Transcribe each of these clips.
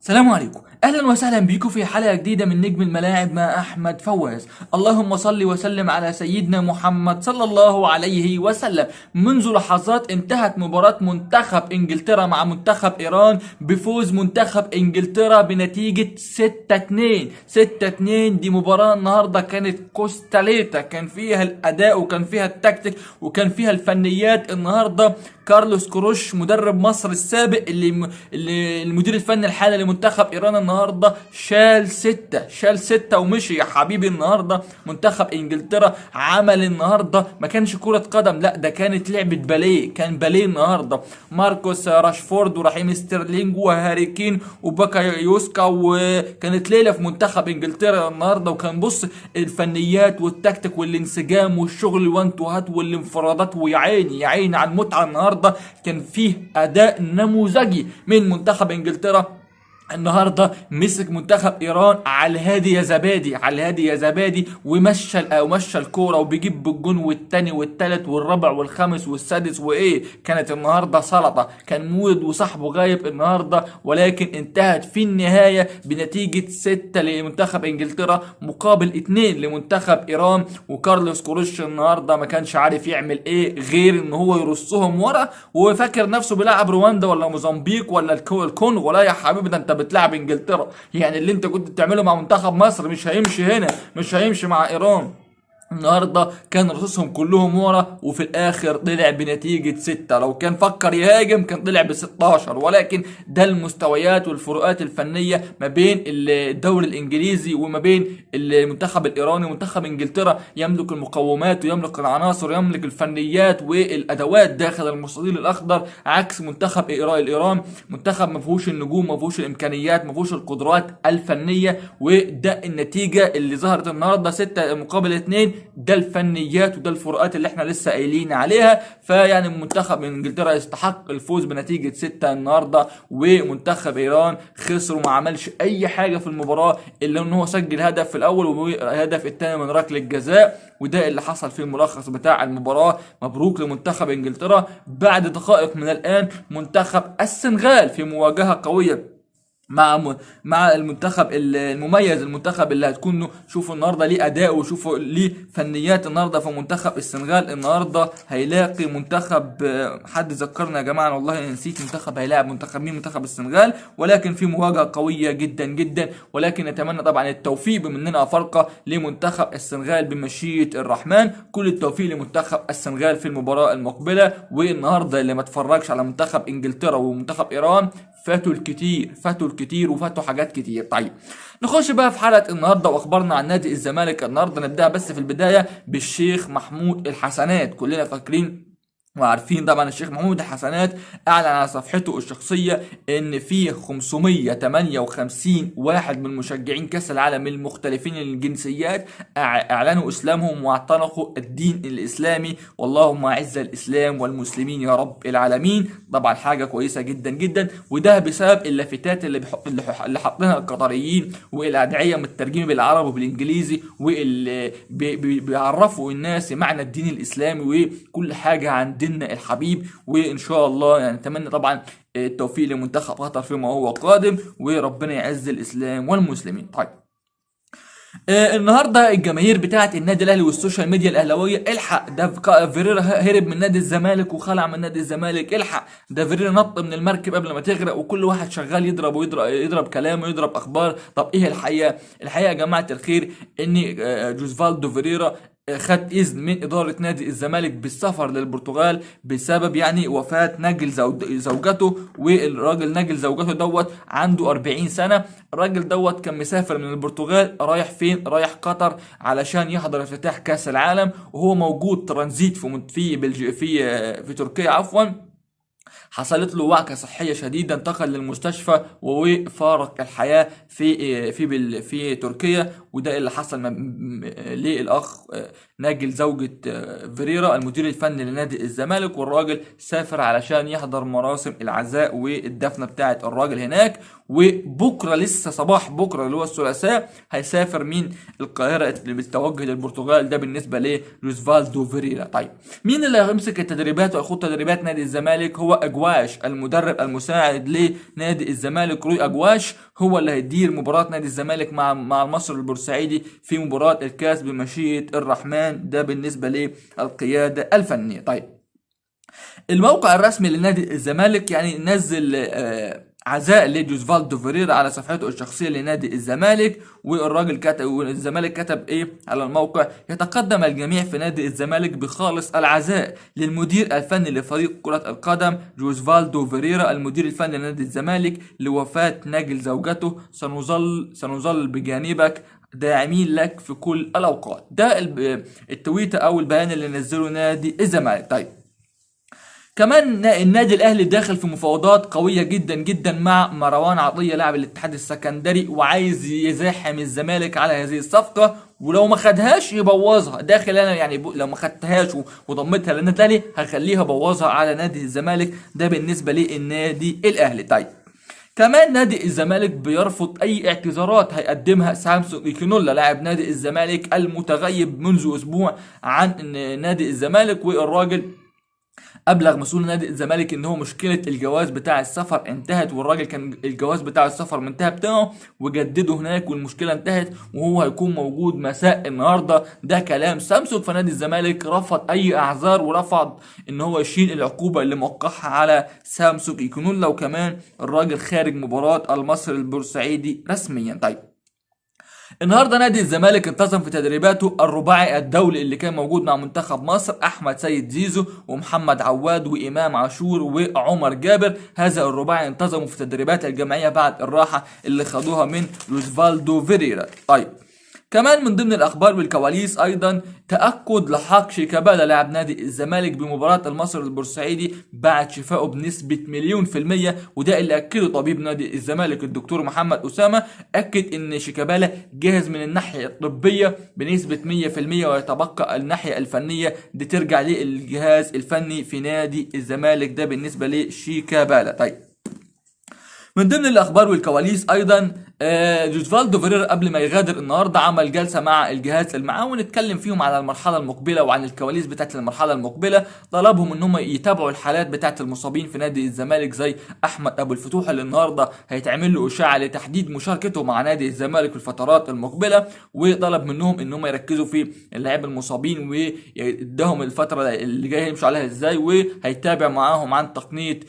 السلام عليكم، اهلا وسهلا بيكم في حلقه جديده من نجم الملاعب مع احمد فواز. اللهم صل وسلم على سيدنا محمد صلى الله عليه وسلم. منذ لحظات انتهت مباراه منتخب انجلترا مع منتخب ايران بفوز منتخب انجلترا بنتيجه 6-2. 6-2 دي مباراه النهارده كانت كوستاليتا، كان فيها الاداء وكان فيها التكتيك وكان فيها الفنيات. النهارده كارلوس كروش مدرب مصر السابق اللي المدير الفني الحالي لمنتخب ايران النهارده شال ستة ومشي يا حبيبي. النهارده منتخب انجلترا عمل النهارده ما كانش كرة قدم، لا ده كانت لعبة باليه، كان باليه النهارده. ماركوس راشفورد ورحيم ستيرلينج وهاري كين وباكايوسكا، وكانت ليلة في منتخب انجلترا النهارده. وكان بص الفنيات والتكتيك والانسجام والشغل الوان تو هات والانفرادات، ويا عيني يا عيني على المتعة. النهارده كان فيه اداء نموذجي من منتخب انجلترا. النهارده مسك منتخب ايران على الهادي يا زبادي، على الهادي يا زبادي، ومشى الكوره وبيجيب بالجون والتاني والتالت والرابع والخامس والسادس. وايه كانت النهارده سلطه، كان مولد وصاحبه غايب النهارده، ولكن انتهت في النهايه بنتيجه 6 لمنتخب انجلترا مقابل 2 لمنتخب ايران. وكارلوس كروش النهارده ما كانش عارف يعمل ايه غير ان هو يرصهم ورا، وفاكر نفسه بيلعب رواندا ولا موزمبيق ولا الكونغو. لا يا حبيبي، ده انت بتلعب انجلترا، يعني اللي انت كنت بتعمله مع منتخب مصر مش هيمشي هنا، مش هيمشي مع ايران. النهارده كان رصصهم كلهم ورا، وفي الاخر طلع بنتيجه 6. لو كان فكر يهاجم كان طلع ب 16. ولكن ده المستويات والفروقات الفنيه ما بين الدوري الانجليزي وما بين المنتخب الايراني. منتخب انجلترا يملك المقومات ويملك العناصر ويملك الفنيات والادوات داخل المستطيل الاخضر، عكس منتخب الايران منتخب ما فيهوش النجوم، ما فيهوش الامكانيات، ما فيهوش القدرات الفنيه. وده النتيجه اللي ظهرت النهارده 6 مقابل 2. ده الفنيات وده الفروقات اللي احنا لسه قايلين عليها. فيعني منتخب انجلترا يستحق الفوز بنتيجة 6 النهارده، ومنتخب ايران خسر وما عملش اي حاجة في المباراة الا ان هو سجل هدف في الاول والهدف الثاني من ركلة جزاء. وده اللي حصل في الملخص بتاع المباراة. مبروك لمنتخب انجلترا. بعد دقائق من الان منتخب السنغال في مواجهة قوية مع المنتخب المميز، المنتخب اللي هتكون شوفوا النهارده ليه اداء وشوفوا ليه فنيات. النهارده في منتخب السنغال النهارده هيلاقي منتخب حد ذكرنا يا جماعه، والله نسيت منتخب هيلاعب منتخب مين، منتخب السنغال. ولكن في مواجهه قويه جدا جدا، ولكن نتمنى طبعا التوفيق بما اننا افارقه لمنتخب السنغال بمشيئه الرحمن. كل التوفيق لمنتخب السنغال في المباراه المقبله. والنهارده اللي ما اتفرجش على منتخب انجلترا ومنتخب ايران فاتوا الكتير وفاتوا حاجات كتير. طيب نخش بقى في حلقة النهاردة واخبارنا عن نادي الزمالك. النهاردة نبدأ بس في البداية بالشيخ محمود الحسنات. كلنا فاكرين وعارفين طبعا الشيخ محمود الحسنات اعلن على صفحته الشخصيه ان في 558 واحد من مشجعين كاس العالم المختلفين الجنسيات اعلنوا اسلامهم واعتنقوا الدين الاسلامي. واللهم اعز الاسلام والمسلمين يا رب العالمين. طبعا حاجه كويسه جدا جدا، وده بسبب اللافتات اللي حاطينها القطريين والادعيه مترجمه بالعربي وبالانجليزي، واللي بيعرفوا الناس معنى الدين الاسلامي وكل حاجه عن ديننا الحبيب. وان شاء الله يعني نتمنى طبعا التوفيق لمنتخب قطر فيما هو قادم، وربنا يعز الاسلام والمسلمين. طيب النهارده الجماهير بتاعه النادي الاهلي والسوشيال ميديا الاهلاويه الحق ده فيريرا هرب من نادي الزمالك وخلع من نادي الزمالك. الحق ده فيريرا نط من المركب قبل ما تغرق، وكل واحد شغال يضرب ويضرب كلام ويضرب اخبار. طب ايه الحقيقه؟ الحقيقه يا جماعه الخير ان جوزفالدو فيريرا خد اذن من اداره نادي الزمالك بالسفر للبرتغال بسبب يعني وفاه نجل زوجته. والراجل نجل زوجته دوت عنده 40 سنه. الراجل دوت كان مسافر من البرتغال رايح فين؟ رايح قطر علشان يحضر افتتاح كاس العالم، وهو موجود ترانزيت في تركيا عفوا. حصلت له وعكة صحية شديدة، انتقل للمستشفى وفارق الحياة في تركيا. وده اللي حصل للأخ ناجل زوجة فيريرا المدير الفني لنادي الزمالك. والراجل سافر علشان يحضر مراسم العزاء والدفنة بتاعة الراجل هناك. وبكره لسه صباح بكره اللي هو الثلاثاء هيسافر مين القاهره بالتوجه للبرتغال. ده بالنسبه لجوزفالدو فيريرا. طيب مين اللي هيمسك التدريبات ويخوض تدريبات نادي الزمالك؟ هو اجواش المدرب المساعد لنادي الزمالك. روي اجواش هو اللي هيدير مباراه نادي الزمالك مع المصري البورسعيدي في مباراه الكاس بمشيئه الرحمن. ده بالنسبه للقياده الفنيه. طيب الموقع الرسمي لنادي الزمالك يعني نزل عزاء لجوزفالدو فيريرا على صفحته الشخصيه لنادي الزمالك. والراجل كتب والزمالك كتب ايه على الموقع؟ يتقدم الجميع في نادي الزمالك بخالص العزاء للمدير الفني لفريق كرة القدم جوزفالدو فيريرا المدير الفني لنادي الزمالك لوفاة ناجل زوجته. سنظل بجانبك داعمين لك في كل الاوقات. ده التويته او البيان اللي نزله نادي الزمالك. طيب كمان النادي الاهلي داخل في مفاوضات قويه جدا جدا مع مروان عطيه لاعب الاتحاد السكندري، وعايز يزاحم الزمالك على هذه الصفقه، ولو ما خدهاش يبوظها. داخل انا يعني لو ما خدتهاش وضمتها للنادي الاهلي هخليها بوظها على نادي الزمالك. ده بالنسبه للنادي الاهلي. طيب كمان نادي الزمالك بيرفض اي اعتذارات هيقدمها سامسون ايكينولا لاعب نادي الزمالك المتغيب منذ اسبوع عن نادي الزمالك. والراجل ابلغ مسؤول نادي الزمالك ان هو مشكله الجواز بتاع السفر انتهت، والراجل كان الجواز بتاع السفر منتهى بتاعه وجدده هناك والمشكله انتهت وهو هيكون موجود مساء النهارده. ده كلام سامسونج. فنادي الزمالك رفض اي اعذار ورفض ان هو يشيل العقوبه اللي موقعها على سامسونج ايكونولا. وكمان الراجل خارج مباراه المصري البورسعيدي رسميا. طيب النهارده نادي الزمالك انتظم في تدريباته الرباعي الدولي اللي كان موجود مع منتخب مصر، احمد سيد زيزو ومحمد عواد وامام عاشور وعمر جابر. هذا الرباعي انتظموا في تدريبات الجمعيه بعد الراحه اللي خدوها من جوزفالدو فيريرا. طيب كمان من ضمن الاخبار والكواليس ايضا تاكد لحاق شيكابالا لاعب نادي الزمالك بمباراه المصري البورسعيدي بعد شفائه بنسبه 100%. وده اللي اكده طبيب نادي الزمالك الدكتور محمد اسامه. اكد ان شيكابالا جاهز من الناحيه الطبيه بنسبه 100%، ويتبقى الناحيه الفنيه دي ترجع للجهاز الفني في نادي الزمالك. ده بالنسبه لشيكابالا. طيب من ضمن الاخبار والكواليس ايضا جوزفالدو فيريرا قبل ما يغادر النهارده عمل جلسه مع الجهاز المعاون اتكلم فيهم على المرحله المقبله وعن الكواليس بتاعه المرحله المقبله. طلبهم ان هم يتابعوا الحالات بتاعه المصابين في نادي الزمالك زي احمد ابو الفتوح اللي النهارده هيتعمل له اشاعه لتحديد مشاركته مع نادي الزمالك في الفترات المقبله. وطلب منهم ان هم يركزوا في اللاعبين المصابين ويديهم الفتره اللي جايه يمشوا عليها ازاي، وهيتابع معاهم عن تقنيه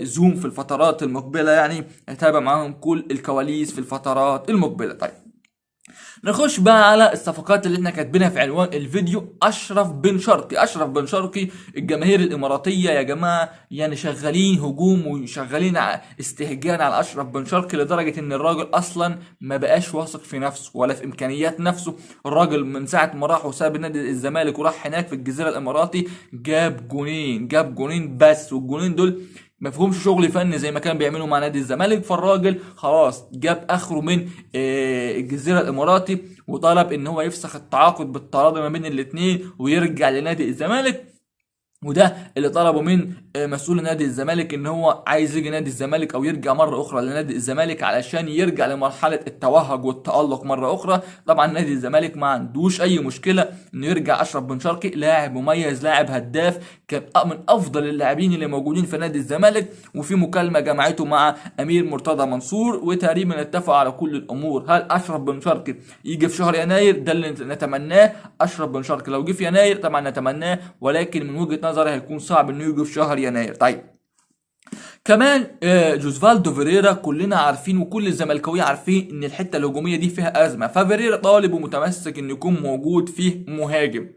زوم في الفترات المقبله. يعني هيتابع معاهم كل الكواليس في الفترات المقبله. طيب نخش بقى على الصفقات اللي احنا كاتبينها في عنوان الفيديو. اشرف بن شرقي الجماهير الاماراتيه يا جماعه يعني شغالين هجوم وشغالين استهجان على اشرف بن شرقي لدرجه ان الراجل اصلا ما بقاش واثق في نفسه ولا في امكانيات نفسه. الراجل من ساعه ما راح وساب نادي الزمالك وراح هناك في الجزيره الاماراتي جاب جونين بس، والجونين دول مفهومش شغل فني زي ما كان بيعملوا مع نادي الزمالك. فالراجل خلاص جاب اخره من الجزيره الاماراتي وطلب ان هو يفسخ التعاقد بالتراضي ما بين الاثنين ويرجع لنادي الزمالك. وده اللي طلبه من مسؤول نادي الزمالك ان هو عايز يجي نادي الزمالك او يرجع مره اخرى لنادي الزمالك علشان يرجع لمرحله التوهج والتالق مره اخرى. طبعا نادي الزمالك ما عندوش اي مشكله انه يرجع اشرف بن شرقي، لاعب مميز لاعب هداف كان من افضل اللاعبين اللي موجودين في نادي الزمالك. وفي مكالمه جمعته مع امير مرتضى منصور وتقريبا اتفقوا على كل الامور. هل اشرف بن شرقي يجي في شهر يناير؟ ده اللي نتمناه. اشرف بن شرقي لو جه في يناير طبعا نتمناه، ولكن من وجهه نظري هيكون صعب انه يجي في شهر يناير. طيب كمان جوزفالدو فيريرا كلنا عارفين وكل الزملكاويه عارفين ان الحته الهجوميه دي فيها ازمه. ففيريرا طالب ومتمسك ان يكون موجود فيه مهاجم،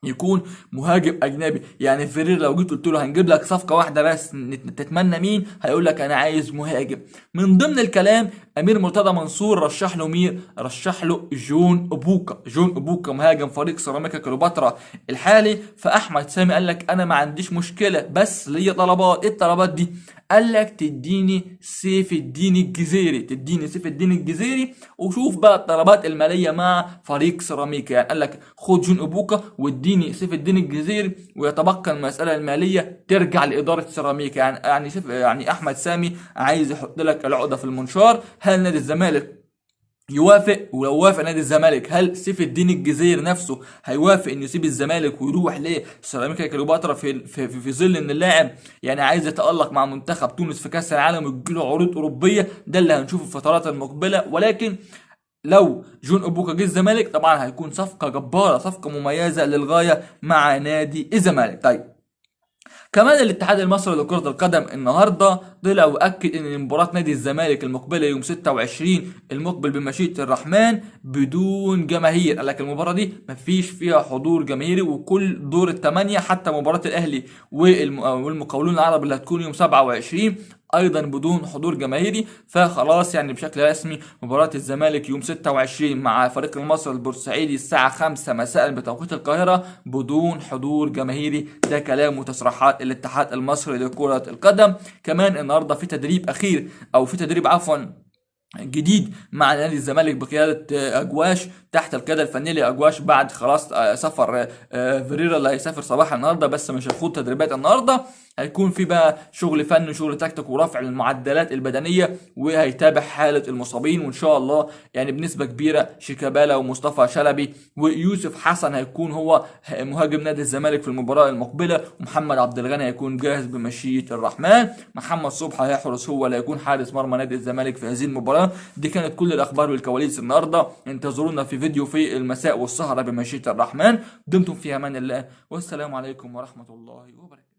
يكون مهاجم اجنبي. يعني فيريرا لو جيت قلت له هنجيب لك صفقه واحده بس تتمنى مين؟ هيقول لك انا عايز مهاجم. من ضمن الكلام امير مرتضى منصور رشح له مين؟ رشح له جون ابوكا. جون ابوكا مهاجم فريق سيراميكا كليوباترا الحالي. فاحمد سامي قال لك انا ما عنديش مشكله بس ليا طلبات. ايه الطلبات دي؟ قال لك تديني سيف الدين الجزيري، تديني سيف الدين الجزيري، وشوف بقى الطلبات الماليه مع فريق سيراميكا. يعني قال لك خد جون ابوكا واديني سيف الدين الجزيري، ويتبقى المساله الماليه ترجع لاداره سيراميكا. يعني احمد سامي عايز يحط لك العقده في المنشار. هل نادي الزمالك يوافق؟ ولو وافق نادي الزمالك هل سيف الدين الجزيري نفسه هيوافق انه يسيب الزمالك ويروح لسيراميكا كليوباترا في ظل ان اللاعب يعني عايز يتألق مع منتخب تونس في كاس العالم ويجيله عروض اوروبيه؟ ده اللي هنشوفه في الفترات المقبله. ولكن لو جون ابوكا جه الزمالك طبعا هيكون صفقه جباره، صفقه مميزه للغايه مع نادي الزمالك. طيب كمان الاتحاد المصري لكرة القدم النهارده طلع واكد ان مباراة نادي الزمالك المقبلة يوم 26 المقبل بمشيئة الرحمن بدون جماهير. قال لك المباراة دي مفيش فيها حضور جماهيري، وكل دور الثمانية حتى مباراة الاهلي والمقاولون العرب اللي هتكون يوم 27 ايضا بدون حضور جماهيري. فخلاص يعني بشكل رسمي مباراة الزمالك يوم 26 مع فريق المصري البورسعيدي الساعة 5 مساء بتوقيت القاهرة بدون حضور جماهيري. ده كلام وتصريحات الاتحاد المصري لكرة القدم. كمان النهارده في تدريب اخير او في تدريب عفوا جديد مع نادي الزمالك بقياده اجواش، تحت القياده الفنيه لاجواش بعد خلاص سفر فيريرا اللي هيسافر صباح النهارده، بس مش هيخوض تدريبات النهارده. هيكون في بقى شغل فني وشغل تكتيك ورفع المعدلات البدنيه، وهيتابع حاله المصابين. وان شاء الله يعني بنسبه كبيره شيكابالا ومصطفى شلبي ويوسف حسن هيكون هو مهاجم نادي الزمالك في المباراه المقبله، ومحمد عبد الغني هيكون جاهز بمشيئه الرحمن. محمد صبحي هيحرس هو اللي هيكون حارس مرمى نادي الزمالك في هذه المباراه. دي كانت كل الاخبار والكواليس النهارده. انتظرونا في فيديو في المساء والسهره بمشيئه الرحمن. دمتم في امان الله، والسلام عليكم ورحمه الله وبركاته.